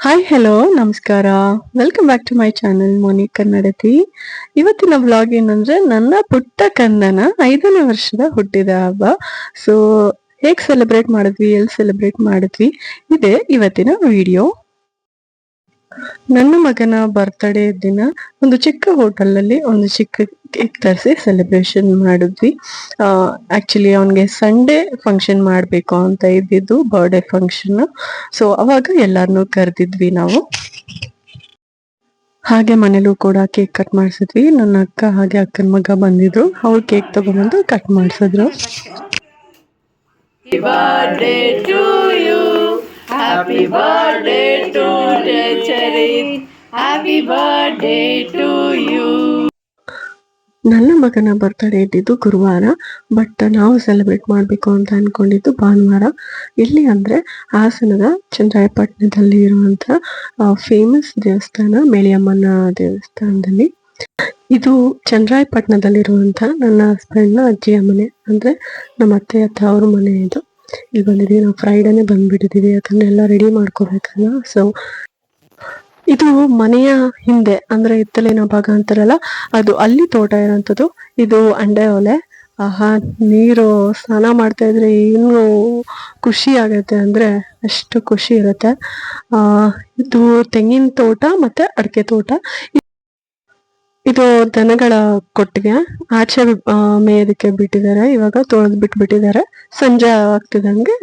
Hi hello ನಮಸ್ಕಾರ. Welcome back to my channel Moni Kannadathi. ಇವತ್ತಿನ vlog ಏನಂದ್ರೆ ನನ್ನ ಪುಟ್ಟ ಕಂದನ 5ನೇ ವರ್ಷದ ಹುಟ್ಟಿದ ಹಬ್ಬ. ಸೊ ಹೇಗ್ ಸೆಲೆಬ್ರೇಟ್ ಮಾಡಿದ್ವಿ, ಎಲ್ಲಿ ಸೆಲೆಬ್ರೇಟ್ ಮಾಡಿದ್ವಿ, ಇದೇ ಇವತ್ತಿನ ವಿಡಿಯೋ. ನನ್ನ ಮಗನ ಬರ್ತ್ಡೇ ದಿನ ಒಂದು ಚಿಕ್ಕ ಹೋಟೆಲಲ್ಲಿ ಒಂದು ಚಿಕ್ಕ ಕೇಕ್ ತರಿಸಿ ಸೆಲೆಬ್ರೇಷನ್ ಮಾಡಿದ್ವಿ. ಆಕ್ಚುಲಿ ಅವನಿಗೆ ಸಂಡೇ ಫಂಕ್ಷನ್ ಮಾಡಬೇಕು ಅಂತ ಇದ್ದಿದ್ದು, ಬರ್ಡೇ ಫಂಕ್ಷನ್. ಸೊ ಅವಾಗ ಎಲ್ಲಾರನ್ನೂ ಕರೆದಿದ್ವಿ ನಾವು. ಹಾಗೆ ಮನೇಲೂ ಕೂಡ ಕೇಕ್ ಕಟ್ ಮಾಡಿಸಿದ್ವಿ. ನನ್ನ ಅಕ್ಕ ಹಾಗೆ ಅಕ್ಕನ ಮಗ ಬಂದಿದ್ರು, ಅವ್ರು ಕೇಕ್ ತಗೊಂಡ್ಬಂದು ಕಟ್ ಮಾಡಿಸಿದ್ರು. Happy birthday to you. Happy birthday to Charit. Happy birthday to you. ನನ್ನ ಮಗನ ಬರ್ತ್ಡೇ ಇದ್ದಿದ್ದು ಗುರುವಾರ, ಬಟ್ ನಾವು ಸೆಲೆಬ್ರೇಟ್ ಮಾಡಬೇಕು ಅಂತ ಅನ್ಕೊಂಡಿದ್ದು ಭಾನುವಾರ. ಎಲ್ಲಿ ಅಂದ್ರೆ ಹಾಸನದ ಚನ್ನರಾಯಪಟ್ಟಣದಲ್ಲಿ ಇರುವಂತ ಫೇಮಸ್ ದೇವಸ್ಥಾನ ಮೇಳಿಯಮ್ಮನ ದೇವಸ್ಥಾನದಲ್ಲಿ. ಇದು ಚನ್ನರಾಯಪಟ್ಟಣದಲ್ಲಿರುವಂತ ನನ್ನ ಹಸ್ಬೆಂಡ್ನ ಅಜ್ಜಿಯ ಮನೆ, ಅಂದ್ರೆ ನಮ್ಮ ಅತ್ತೆ ಅವ್ರ ಮನೆ. ಇದು ಇಲ್ಲಿ ಬಂದಿದ್ದೀವಿ ನಾವು. ಫ್ರೈಡೇನೆ ಬಂದ್ಬಿಟ್ಟಿದೀವಿ, ಯಾಕಂದ್ರೆ ಎಲ್ಲ ರೆಡಿ ಮಾಡ್ಕೋಬೇಕಲ್ಲ. ಸೊ ಇದು ಮನೆಯ ಹಿಂದೆ ಅಂದ್ರೆ ಹಿತ್ತಲಿನ ಭಾಗ ಅಂತಾರಲ್ಲ, ಅದು ಅಲ್ಲಿ ತೋಟ ಇರೋಂಥದ್ದು. ಇದು ಅಂಡೆ ಒಲೆ. ಆಹಾ, ನೀರು ಸ್ನಾನ ಮಾಡ್ತಾ ಇದ್ರೆ ಏನು ಖುಷಿ ಆಗತ್ತೆ ಅಂದ್ರೆ ಅಷ್ಟು ಖುಷಿ ಇರುತ್ತೆ. ಇದು ತೆಂಗಿನ ತೋಟ ಮತ್ತೆ ಅಡಕೆ ತೋಟ. ಇದು ದನಗಳ ಕೊಟ್ಟಿಗೆ. ಆಚೆ ಮೇಯೋದಕ್ಕೆ ಬಿಟ್ಟಿದ್ದಾರೆ, ಇವಾಗ ತೊಳೆದು ಬಿಟ್ಟಿದ್ದಾರೆ. ಸಂಜೆ ಆಗ್ತಿದಂಗೆ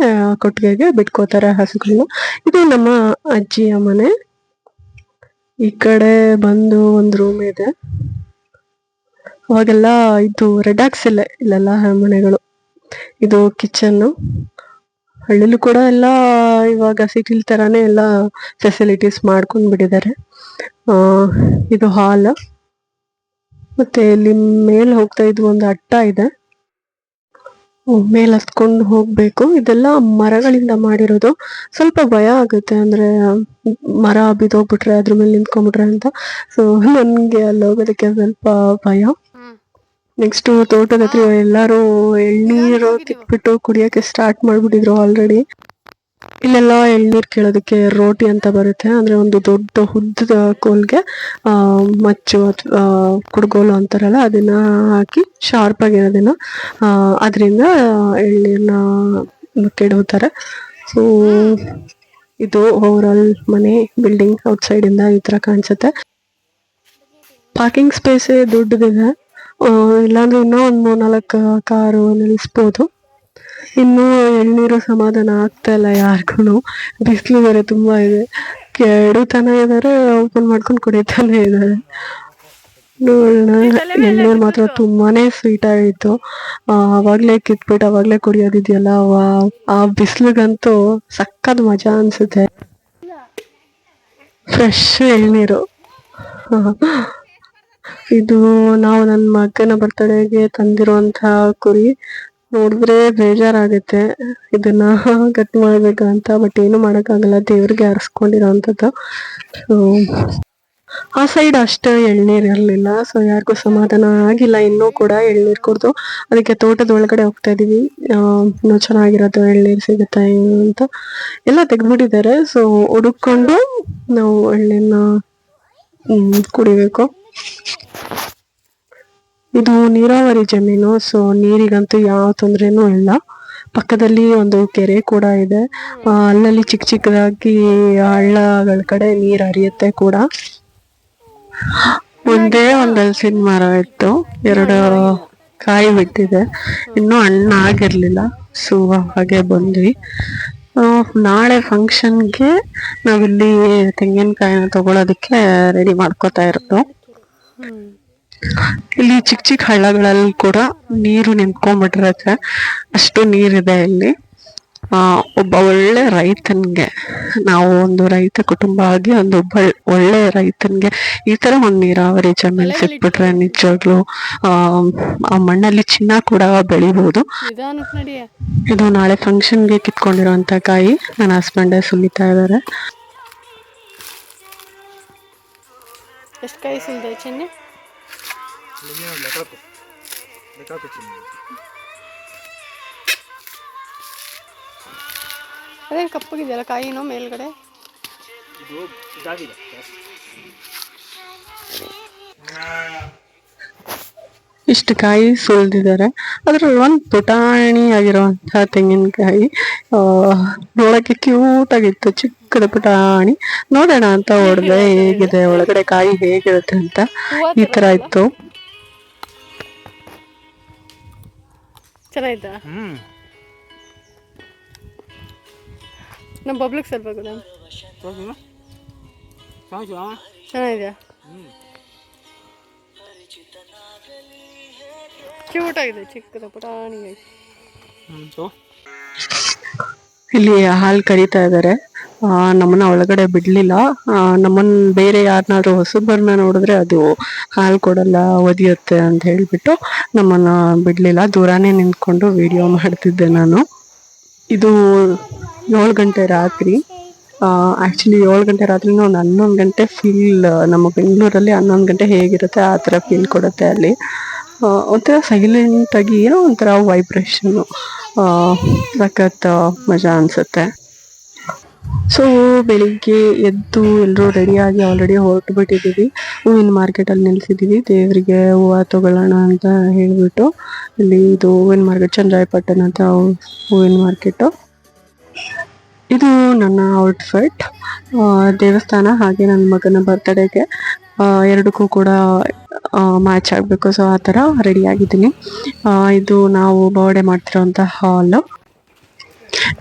ಕೊಟ್ಟಿಗೆಗೆ ಬಿಟ್ಕೋತಾರೆ ಹಸುಗಳನ್ನ. ಇದು ನಮ್ಮ ಅಜ್ಜಿಯ ಮನೆ. ಈ ಕಡೆ ಬಂದು ಒಂದು ರೂಮ್ ಇದೆ. ಅವಾಗೆಲ್ಲ ಇದು ರೆಡಾಕ್ಸ್ ಇಲ್ಲೆಲ್ಲ ಮನೆಗಳು. ಇದು ಕಿಚನ್ನು. ಹಳ್ಳಿಲೂ ಕೂಡ ಎಲ್ಲ ಇವಾಗ ಸಿಟಿಲ್ ತರಾನೇ ಎಲ್ಲ ಫೆಸಿಲಿಟೀಸ್ ಮಾಡ್ಕೊಂಡ್ ಬಿಟ್ಟಿದ್ದಾರೆ. ಇದು ಹಾಲ್. ಮತ್ತೆ ಇಲ್ಲಿ ಮೇಲ್ ಹೋಗ್ತಾ ಇದ್ವು ಒಂದು ಅಟ್ಟ ಇದೆ, ಮೇಲ್ ಹತ್ಕೊಂಡು ಹೋಗ್ಬೇಕು. ಇದೆಲ್ಲ ಮರಗಳಿಂದ ಮಾಡಿರೋದು. ಸ್ವಲ್ಪ ಭಯ ಆಗುತ್ತೆ, ಅಂದ್ರೆ ಮರ ಬಿದ್ದೋಗ್ಬಿಟ್ರೆ ಅದ್ರ ಮೇಲೆ ನಿಂತ್ಕೊಂಡ್ಬಿಟ್ರೆ ಅಂತ. ಸೊ ನನ್ಗೆ ಅಲ್ಲಿ ಹೋಗೋದಕ್ಕೆ ಸ್ವಲ್ಪ ಭಯ. ನೆಕ್ಸ್ಟ್ ತೋಟದ ಹತ್ರ ಎಲ್ಲಾರು ಎಳ್ನೀರು ಕಿತ್ಬಿಟ್ಟು ಕುಡಿಯಕ್ಕೆ ಸ್ಟಾರ್ಟ್ ಮಾಡ್ಬಿಟ್ಟಿದ್ರು ಆಲ್ರೆಡಿ. ಇಲ್ಲೆಲ್ಲ ಎಳ್ನೀರ್ ಕೇಳೋದಕ್ಕೆ ರೋಟಿ ಅಂತ ಬರುತ್ತೆ, ಅಂದ್ರೆ ಒಂದು ದೊಡ್ಡ ಉದ್ದದ ಕೋಲ್ಗೆ ಮಚ್ಚು ಅಥವಾ ಕುಡ್ಗೋಲು ಅಂತಾರಲ್ಲ, ಅದನ್ನ ಹಾಕಿ ಶಾರ್ಪ್ ಆಗಿರೋದನ್ನ ಅದರಿಂದ ಎಳ್ನೀರ್ನ ಕೆಡವುತ್ತಾರೆ. ಸೊ ಇದು ಓವರ್ ಆಲ್ ಮನೆ ಬಿಲ್ಡಿಂಗ್ ಔಟ್ಸೈಡ್ ಇಂದ ಈ ತರ ಕಾಣಿಸುತ್ತೆ. ಪಾರ್ಕಿಂಗ್ ಸ್ಪೇಸ್ ದೊಡ್ಡದಿದೆ. ಇಲ್ಲಾಂದ್ರೆ ಇನ್ನೂ ಒಂದ್ 3-4 ಕಾರು ನಿಲ್ಲಿಸ್ಬೋದು. ಇನ್ನು ಎಳ್ನೀರು ಸಮಾಧಾನ ಆಗ್ತಾ ಇಲ್ಲ ಯಾರಿಗೂ. ಬಿಸಿಲು ಬೇರೆ ತುಂಬಾ ಇದೆ. ಕೆಡುತ್ತಾನೆ ಇದಾರೆ, ಓಪನ್ ಮಾಡ್ಕೊಂಡು ಕುಡಿತಾನೆ ಇದಾರೆ. ನೋಡೋಣ. ಎಳ್ನೀರು ಮಾತ್ರ ತುಂಬಾನೇ ಸ್ವೀಟ್ ಆಗಿತ್ತು. ಅವಾಗ್ಲೇ ಕಿತ್ಬಿಟ್ಟು ಅವಾಗ್ಲೇ ಕುಡಿಯೋದಿದೆಯಲ್ಲ, ಆ ಬಿಸಿಲಿಗಂತೂ ಸಕ್ಕತ್ ಮಜಾ ಅನ್ಸುತ್ತೆ. ಫ್ರೆಶ್ ಎಳ್ನೀರು. ಇದು ನಾವು ನನ್ನ ಮಗನ ಬರ್ತಡೆಗೆ ತಂದಿರುವಂತ ಕುರಿ. ನೋಡಿದ್ರೆ ಬೇಜಾರಾಗುತ್ತೆ ಇದನ್ನ ಕಟ್ ಮಾಡ್ಬೇಕಂತ, ಬಟ್ ಏನು ಮಾಡಕ್ಕಾಗಲ್ಲ, ದೇವ್ರಿಗೆ ಅರ್ಸ್ಕೊಂಡಿರೋಂಥದ್ದು. ಆ ಸೈಡ್ ಅಷ್ಟು ಎಳ್ನೀರ್ ಇರ್ಲಿಲ್ಲ, ಸೊ ಯಾರಿಗೂ ಸಮಾಧಾನ ಆಗಿಲ್ಲ ಇನ್ನೂ ಕೂಡ ಎಳ್ನೀರ್ ಕುಡ್ದು. ಅದಕ್ಕೆ ತೋಟದ ಒಳಗಡೆ ಹೋಗ್ತಾ ಇದೀವಿ. ಇನ್ನೂ ಚೆನ್ನಾಗಿರೋದು ಎಳ್ನೀರ್ ಸಿಗುತ್ತಾ ಏನು ಅಂತ ಎಲ್ಲ ತೆಗ್ದ್ಬಿಟ್ಟಿದ್ದಾರೆ. ಸೊ ಹುಡುಕೊಂಡು ನಾವು ಎಳ್ನೀರ್ನ ಕುಡಿಬೇಕು. ಇದು ನೀರಾವರಿ ಜಮೀನು, ಸೊ ನೀರಿಗಂತೂ ಯಾವ ತೊಂದ್ರೆನೂ ಇಲ್ಲ. ಪಕ್ಕದಲ್ಲಿ ಒಂದು ಕೆರೆ ಕೂಡ ಇದೆ. ಅಲ್ಲಲ್ಲಿ ಚಿಕ್ಕ ಚಿಕ್ಕದಾಗಿ ಹಳ್ಳಗಳ ಕಡೆ ನೀರ್ ಹರಿಯುತ್ತೆ ಕೂಡ. ಒಂದೇ ಒಂದು ಹಲಸಿನ ಮರ ಇತ್ತು, 2 ಕಾಯಿ ಬಿಟ್ಟಿದೆ, ಇನ್ನೂ ಹಣ್ಣು ಆಗಿರ್ಲಿಲ್ಲ. ಸೊ ಹಾಗೆ ಬಂದ್ವಿ. ನಾಳೆ ಫಂಕ್ಷನ್ಗೆ ನಾವಿಲ್ಲಿ ತೆಂಗಿನಕಾಯಿನ ತಗೊಳೋದಕ್ಕೆ ರೆಡಿ ಮಾಡ್ಕೋತಾ ಇರೋದು. ಇಲ್ಲಿ ಚಿಕ್ಕ ಚಿಕ್ಕ ಹಳ್ಳಗಳಲ್ಲಿ ಕೂಡ ನೀರು ನಿಂತ್ಕೊಂಡ್ಬಿಟ್ಟಿರತ್ತೆ, ಅಷ್ಟು ನೀರಿದೆ ಇಲ್ಲಿ. ಒಬ್ಬ ಒಳ್ಳೆ ರೈತನ್ಗೆ, ನಾವು ಒಂದು ರೈತ ಕುಟುಂಬ ಆಗಿ ಒಂದು ಒಳ್ಳೆ ರೈತನ್ಗೆ ಈ ತರ ಒಂದು ನೀರಾವರಿ ಜಮೀನ್ ಸಿಕ್ಬಿಟ್ರೆ ನಿಜವಾಗ್ಲು ಆ ಮಣ್ಣಲ್ಲಿ ಚಿನ್ನ ಕೂಡ ಬೆಳಿಬಹುದು. ಇದು ನಾಳೆ ಫಂಕ್ಷನ್ಗೆ ಕಿತ್ಕೊಂಡಿರೋಂತ ಕಾಯಿ ನನ್ನ ಹಸ್ಬೆಂಡೇ ಸುಲಿತಾ ಇದಾರೆ. ಎಷ್ಟು ಕಾಯಿ ಸುಲಿದೆ ಚಿನ್ನಿ? ಅದೇನು ಕಪ್ಪಗಿದೆಯಲ್ಲ ಕಾಯಿನೋ ಮೇಲ್ಗಡೆ? ಇದು ಇದಾಗಿದೆ ಇಷ್ಟು ಕಾಯಿ ಸುಲಿದಿದ್ದಾರೆ. ಅದ್ರಲ್ಲಿ ಒಂದು ಪುಟಾಣಿ ಆಗಿರುವಂತಹ ತೆಂಗಿನಕಾಯಿ ನೋಡಕ್ಕೆ ಕ್ಯೂಟ್ ಆಗಿತ್ತು, ಚಿಕ್ಕದ ಪುಟಾಣಿ. ನೋಡೋಣ ಅಂತ ಹೊಡೆದೆ, ಹೇಗಿದೆ ಒಳಗಡೆ ಕಾಯಿ ಹೇಗಿರುತ್ತೆ ಅಂತ. ಈ ತರ ಇತ್ತು. ಚೆನ್ನಾಯ್ತಾ? ನಮ್ಮ ಪಬ್ಲಿಕ್ ಸ್ವಲ್ಪ ಕೂಡ ಚೆನ್ನಾಗಿದೆಯಾ? ಕ್ಯೂಟ್ ಆಗಿದೆ, ಚಿಕ್ಕದ ಪುಟಾಣಿ. ಇಲ್ಲಿ ಹಾಲು ಕರೀತಾ ಇದ್ದಾರೆ. ನಮ್ಮನ್ನ ಒಳಗಡೆ ಬಿಡ್ಲಿಲ್ಲ. ನಮ್ಮನ್ನ ಬೇರೆ ಯಾರನ್ನಾದ್ರೂ ಹೊಸಬರನ್ನ ನೋಡಿದ್ರೆ ಅದು ಹಾಲು ಕೊಡಲ್ಲ, ಒದಿಯುತ್ತೆ ಅಂತ ಹೇಳ್ಬಿಟ್ಟು ನಮ್ಮನ್ನ ಬಿಡ್ಲಿಲ್ಲ. ದೂರಾನೇ ನಿಂತ್ಕೊಂಡು ವಿಡಿಯೋ ಮಾಡ್ತಿದ್ದೆ ನಾನು. ಇದು 7 ಗಂಟೆ ರಾತ್ರಿ. ಆಕ್ಚುಲಿ 7 ಗಂಟೆ ರಾತ್ರಿನೂ ಒಂದು 11 ಗಂಟೆ ಫೀಲ್. ನಮ್ಮ ಬೆಂಗಳೂರಲ್ಲಿ 11 ಗಂಟೆ ಹೇಗಿರುತ್ತೆ ಆ ಥರ ಫೀಲ್ ಕೊಡುತ್ತೆ ಅಲ್ಲಿ. ಒಂಥರ ಸೈಲೆಂಟ್ ಆಗಿ ಏನೋ ಒಂಥರ ವೈಬ್ರೇಷನ್ನು, ಸಖತ್ ಮಜಾ ಅನ್ಸುತ್ತೆ. ಸೊ ಬೆಳಿಗ್ಗೆ ಎದ್ದು ಎಲ್ಲರೂ ರೆಡಿಯಾಗಿ ಆಲ್ರೆಡಿ ಹೊರಟು ಬಿಟ್ಟಿದ್ದೀವಿ. ಹೂವಿನ ಮಾರ್ಕೆಟಲ್ಲಿ ನಿಲ್ಸಿದ್ದೀವಿ. ದೇವರಿಗೆ ಹೂವು ತಗೊಳ್ಳೋಣ ಅಂತ ಹೇಳಿಬಿಟ್ಟು. ಇಲ್ಲಿ ಇದು ಹೂವಿನ ಮಾರ್ಕೆಟ್, ಚಂದ್ರಾಯಪಟ್ಟಣ ಅಂತ ಹೂವಿನ ಮಾರ್ಕೆಟು. ಇದು ನನ್ನ ಔಟ್ಫಿಟ್. ದೇವಸ್ಥಾನ ಹಾಗೆ ನನ್ನ ಮಗನ ಬರ್ತ್ಡೇಗೆ ಎರಡಕ್ಕೂ ಕೂಡ ಮ್ಯಾಚ್ ಆಗಬೇಕು. ಸೊ ಆ ಥರ ರೆಡಿ ಆಗಿದ್ದೀನಿ. ಇದು ನಾವು ಬರ್ಡೇ ಮಾಡ್ತಿರೋಂಥ ಹಾಲು.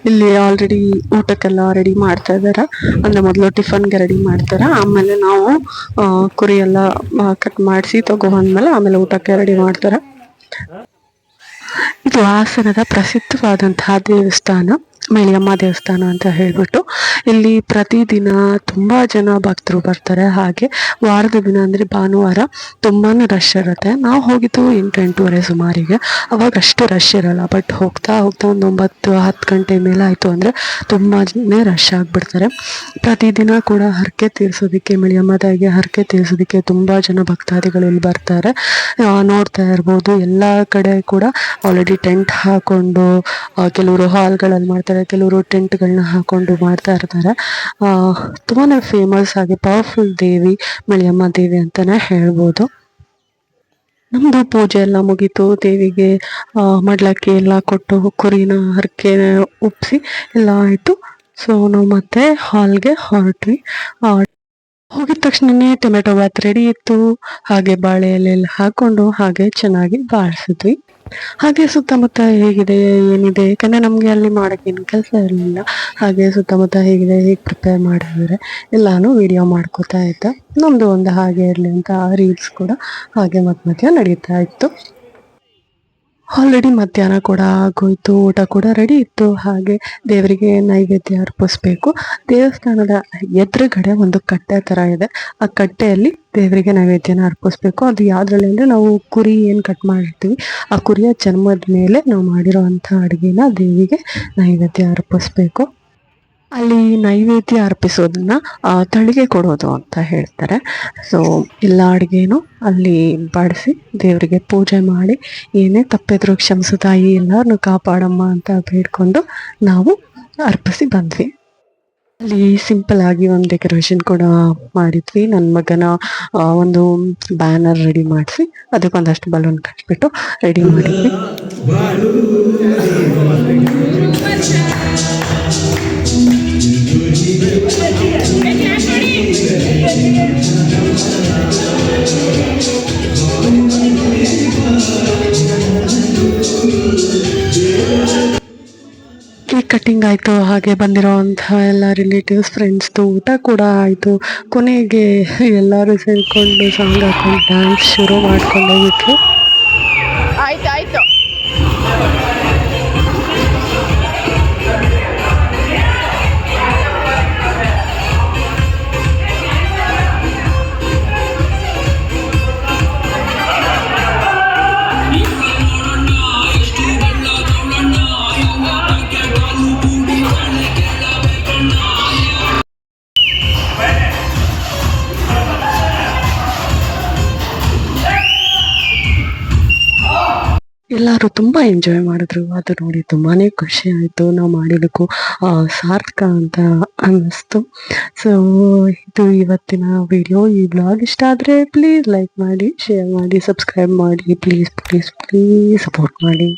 ಇಲ್ಲಿ ಆಲ್ರೆಡಿ ಊಟಕ್ಕೆಲ್ಲ ರೆಡಿ ಮಾಡ್ತಾ ಇದ್ದಾರೆ. ಅಂದರೆ ಮೊದಲು ಟಿಫನ್ಗೆ ರೆಡಿ ಮಾಡ್ತಾರೆ, ಆಮೇಲೆ ನಾವು ಕುರಿ ಎಲ್ಲ ಕಟ್ ಮಾಡಿಸಿ ತಗೊಂಡ್ಮೇಲೆ ಆಮೇಲೆ ಊಟಕ್ಕೆ ರೆಡಿ ಮಾಡ್ತಾರೆ. ಇದು ಹಾಸನದ ಪ್ರಸಿದ್ಧವಾದಂತಹ ದೇವಸ್ಥಾನ, ಮಳಿಯಮ್ಮ ದೇವಸ್ಥಾನ ಅಂತ ಹೇಳ್ಬಿಟ್ಟು. ಇಲ್ಲಿ ಪ್ರತಿದಿನ ತುಂಬಾ ಜನ ಭಕ್ತರು ಬರ್ತಾರೆ. ಹಾಗೆ ವಾರದ ದಿನ ಅಂದರೆ ಭಾನುವಾರ ತುಂಬಾನೇ ರಶ್ ಇರುತ್ತೆ. ನಾವು ಹೋಗಿದ್ದು 8-8:30 ಸುಮಾರಿಗೆ. ಅವಾಗ ಅಷ್ಟು ರಶ್ ಇರಲ್ಲ. ಬಟ್ ಹೋಗ್ತಾ ಹೋಗ್ತಾ ಒಂದು 9-10 ಗಂಟೆ ಮೇಲೆ ಆಯಿತು ಅಂದರೆ ತುಂಬಾನೇ ರಶ್ ಆಗಿಬಿಡ್ತಾರೆ. ಪ್ರತಿದಿನ ಕೂಡ ಹರಕೆ ತೀರಿಸೋದಕ್ಕೆ, ಮಳಿಯಮ್ಮ ತಾಯಿಗೆ ಹರಕೆ ತೀರಿಸೋದಕ್ಕೆ ತುಂಬ ಜನ ಭಕ್ತಾದಿಗಳು ಇಲ್ಲಿ ಬರ್ತಾರೆ. ನೋಡ್ತಾ ಇರ್ಬೋದು, ಎಲ್ಲ ಕಡೆ ಕೂಡ ಆಲ್ರೆಡಿ ಟೆಂಟ್ ಹಾಕೊಂಡು, ಕೆಲವರು ಹಾಲ್ಗಳಲ್ಲಿ ಮಾಡ್ತಾರೆ, ಕೆಲವರು ಟೆಂಟ್ಗಳನ್ನ ಹಾಕೊಂಡು ಮಾಡ್ತಾ ಇರ್ತಾರೆ. ತುಂಬಾನೇ ಫೇಮಸ್ ಆಗಿ ಪವರ್ಫುಲ್ ದೇವಿ ಮಳಿಯಮ್ಮ ದೇವಿ ಅಂತಾನೆ ಹೇಳ್ಬೋದು. ನಮ್ದು ಪೂಜೆ ಎಲ್ಲ ಮುಗೀತು. ದೇವಿಗೆ ಮಡ್ಲಕ್ಕಿ ಎಲ್ಲ ಕೊಟ್ಟು ಕುರಿನ ಹರಕೆ ಉಪ್ಸಿ ಎಲ್ಲ ಆಯಿತು. ಸೊ ನಾವು ಮತ್ತೆ ಹಾಲ್ಗೆ ಹೊರಟ್ವಿ. ಹೋಗಿದ ತಕ್ಷಣನೇ ಟೊಮೆಟೊ ಬಾತ್ ರೆಡಿ ಇತ್ತು. ಹಾಗೆ ಬಾಳೆ ಎಲೆಯಲ್ಲಿ ಹಾಕೊಂಡು ಹಾಗೆ ಚೆನ್ನಾಗಿ ಬಾಳಿಸಿದ್ವಿ. ಹಾಗೆ ಸುತ್ತಮುತ್ತ ಹೇಗಿದೆ ಏನಿದೆ, ಯಾಕಂದರೆ ನಮಗೆ ಅಲ್ಲಿ ಮಾಡೋಕ್ಕೇನು ಕೆಲಸ ಇರಲಿಲ್ಲ. ಹಾಗೆ ಸುತ್ತಮುತ್ತ ಹೇಗಿದೆ, ಹೇಗೆ ಪ್ರಿಪೇರ್ ಮಾಡಿದರೆ ಎಲ್ಲಾನು ವಿಡಿಯೋ ಮಾಡ್ಕೋತಾ ಇದ್ದೆ. ನಮ್ಮದು ಒಂದು ಹಾಗೆ ಇರಲಿ ಅಂತ ರೀಲ್ಸ್ ಕೂಡ ಹಾಗೆ ಮಧ್ಯ ನಡೀತಾ ಇತ್ತು. ಆಲ್ರೆಡಿ ಮಧ್ಯಾಹ್ನ ಕೂಡ ಆಗೋಯ್ತು, ಊಟ ಕೂಡ ರೆಡಿ ಇತ್ತು. ಹಾಗೆ ದೇವರಿಗೆ ನೈವೇದ್ಯ ಅರ್ಪಿಸ್ಬೇಕು. ದೇವಸ್ಥಾನದ ಎದುರುಗಡೆ ಒಂದು ಕಟ್ಟೆ ಥರ ಇದೆ. ಆ ಕಟ್ಟೆಯಲ್ಲಿ ದೇವರಿಗೆ ನೈವೇದ್ಯನ ಅರ್ಪಿಸ್ಬೇಕು. ಅದು ಯಾವುದ್ರಲ್ಲಿ ಅಂದರೆ, ನಾವು ಕುರಿ ಏನು ಕಟ್ ಮಾಡಿರ್ತೀವಿ ಆ ಕುರಿಯ ಚರ್ಮದ ಮೇಲೆ ನಾವು ಮಾಡಿರೋ ಅಂಥ ಅಡುಗೆನ ದೇವಿಗೆ ನೈವೇದ್ಯ ಅರ್ಪಿಸ್ಬೇಕು. ಅಲ್ಲಿ ನೈವೇದ್ಯ ಅರ್ಪಿಸೋದನ್ನ ತಳಿಗೆ ಕೊಡೋದು ಅಂತ ಹೇಳ್ತಾರೆ. ಸೊ ಎಲ್ಲ ಅಡುಗೆನೂ ಅಲ್ಲಿ ಬಡಿಸಿ ದೇವರಿಗೆ ಪೂಜೆ ಮಾಡಿ, ಏನೇ ತಪ್ಪಿದ್ರು ಕ್ಷಮಿಸು ತಾಯಿ, ಎಲ್ಲರನ್ನೂ ಕಾಪಾಡಮ್ಮ ಅಂತ ಬೇಡ್ಕೊಂಡು ನಾವು ಅರ್ಪಿಸಿ ಬಂದ್ವಿ. ಅಲ್ಲಿ ಸಿಂಪಲ್ ಆಗಿ ಒಂದು ಡೆಕೋರೇಷನ್ ಕೂಡ ಮಾಡಿದ್ವಿ. ನನ್ನ ಮಗನ ಒಂದು ಬ್ಯಾನರ್ ರೆಡಿ ಮಾಡಿಸಿ ಅದಕ್ಕೊಂದಷ್ಟು ಬಲೂನ್ ಕಟ್ಬಿಟ್ಟು ರೆಡಿ ಮಾಡಿದ್ವಿ. ಕೇಕ್ ಕಟ್ಟಿಂಗ್ ಆಯಿತು. ಹಾಗೆ ಬಂದಿರೋವಂಥ ಎಲ್ಲ ರಿಲೇಟಿವ್ಸ್, ಫ್ರೆಂಡ್ಸ್ದು ಊಟ ಕೂಡ ಆಯಿತು. ಕೊನೆಗೆ ಎಲ್ಲರೂ ಸೇರಿಕೊಂಡು ಸಾಂಗ್ ಹಾಕೊಂಡು ಡ್ಯಾನ್ಸ್ ಶುರು ಮಾಡ್ಕೊಂಡೋಗಿಟ್ರು. ಆಯ್ತು. ಎಲ್ಲರೂ ತುಂಬಾ ಎಂಜಾಯ್ ಮಾಡಿದ್ರು. ಅದು ನೋಡಿ ತುಂಬಾನೇ ಖುಷಿ ಆಯ್ತು. ನಾವು ಮಾಡಿದಕ್ಕೂ ಸಾರ್ಥಕ ಅಂತ ಅನ್ನಿಸ್ತು. ಸೊ ಇದು ಇವತ್ತಿನ ವಿಡಿಯೋ. ಈ ಬ್ಲಾಗ್ ಇಷ್ಟ ಆದ್ರೆ ಪ್ಲೀಸ್ ಲೈಕ್ ಮಾಡಿ, ಶೇರ್ ಮಾಡಿ, ಸಬ್ಸ್ಕ್ರೈಬ್ ಮಾಡಿ. ಪ್ಲೀಸ್ ಪ್ಲೀಸ್ ಪ್ಲೀಸ್ ಸಪೋರ್ಟ್ ಮಾಡಿ.